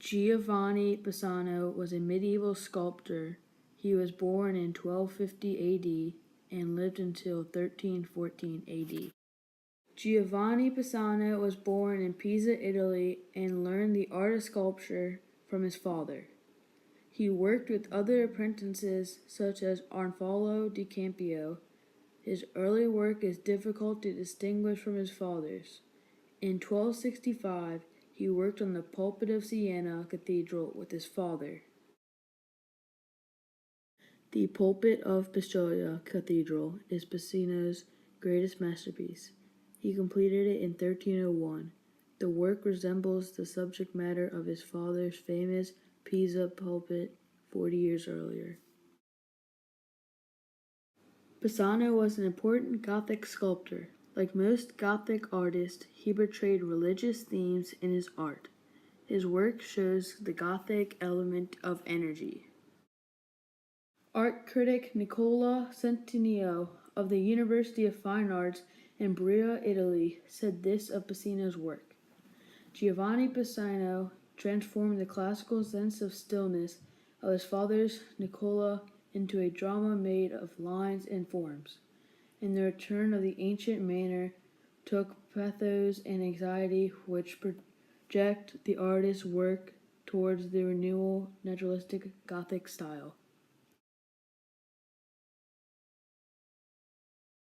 Giovanni Pisano was a medieval sculptor. He was born in 1250 AD and lived until 1314 AD. Giovanni Pisano was born in Pisa, Italy, and learned the art of sculpture from his father. He worked with other apprentices such as Arnfalo di Campio. His early work is difficult to distinguish from his father's. In 1265, he worked on the pulpit of Siena Cathedral with his father. The pulpit of Pistoia Cathedral is Pisano's greatest masterpiece. He completed it in 1301. The work resembles the subject matter of his father's famous Pisa pulpit 40 years earlier. Pisano was an important Gothic sculptor. Like most Gothic artists, he portrayed religious themes in his art. His work shows the Gothic element of energy. Art critic Nicola Centineo of the University of Fine Arts in Bria, Italy, said this of Pisano's work. Giovanni Pisano transformed the classical sense of stillness of his father's Nicola into a drama made of lines and forms. And the return of the ancient manner took pathos and anxiety which project the artist's work towards the renewal naturalistic Gothic style.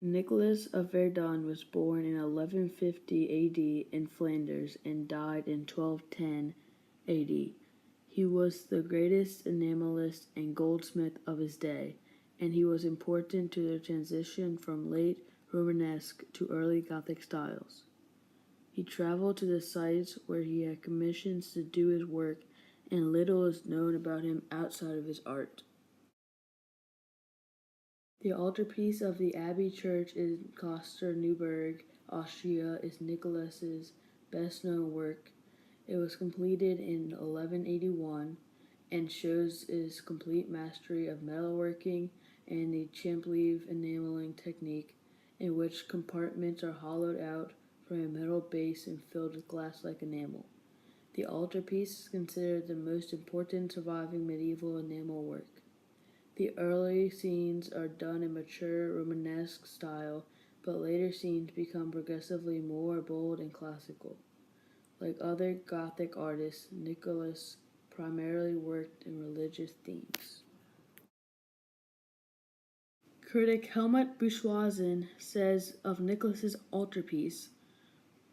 Nicholas of Verdun was born in 1150 AD in Flanders and died in 1210 AD. He was the greatest enamelist and goldsmith of his day, and he was important to the transition from late Romanesque to early Gothic styles. He traveled to the sites where he had commissions to do his work, and little is known about him outside of his art. The altarpiece of the Abbey Church in Klosterneuburg, Austria, is Nicholas's best-known work. It was completed in 1181 and shows his complete mastery of metalworking and the champleave enameling technique, in which compartments are hollowed out from a metal base and filled with glass-like enamel. The altarpiece is considered the most important surviving medieval enamel work. The early scenes are done in mature Romanesque style, but later scenes become progressively more bold and classical. Like other Gothic artists, Nicholas primarily worked in religious themes. Critic Helmut Buschweizen says of Nicholas's altarpiece,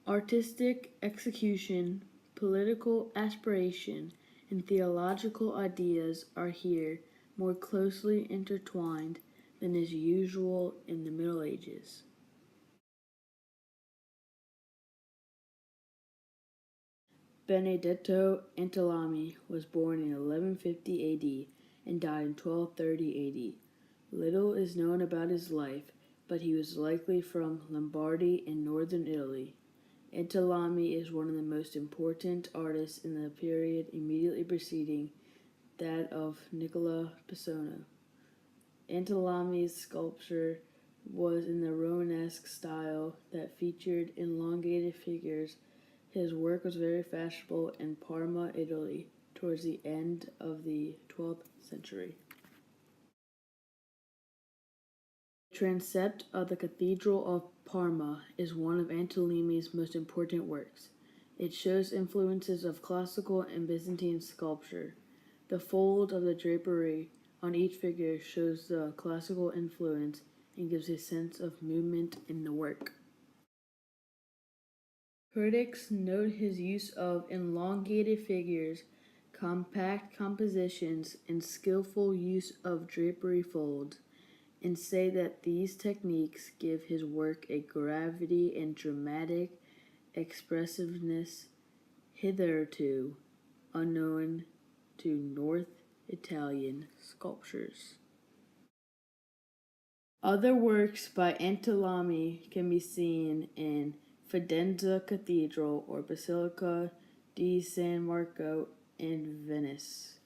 artistic execution, political aspiration, and theological ideas are here more closely intertwined than is usual in the Middle Ages. Benedetto Antelami was born in 1150 AD and died in 1230 AD. Little is known about his life, but he was likely from Lombardy in northern Italy. Antelami is one of the most important artists in the period immediately preceding that of Nicola Pisano. Antelami's sculpture was in the Romanesque style that featured elongated figures. His work was very fashionable in Parma, Italy, towards the end of the 12th century. The transept of the Cathedral of Parma is one of Antelami's most important works. It shows influences of classical and Byzantine sculpture. The fold of the drapery on each figure shows the classical influence and gives a sense of movement in the work. Critics note his use of elongated figures, compact compositions, and skillful use of drapery folds, and say that these techniques give his work a gravity and dramatic expressiveness hitherto unknown to North Italian sculptors. Other works by Antelami can be seen in Fidenza Cathedral or Basilica di San Marco in Venice.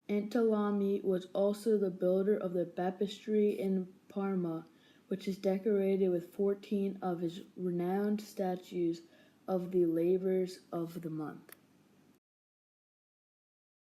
Antelami was also the builder of the baptistry in Parma, which is decorated with 14 of his renowned statues of the labors of the month.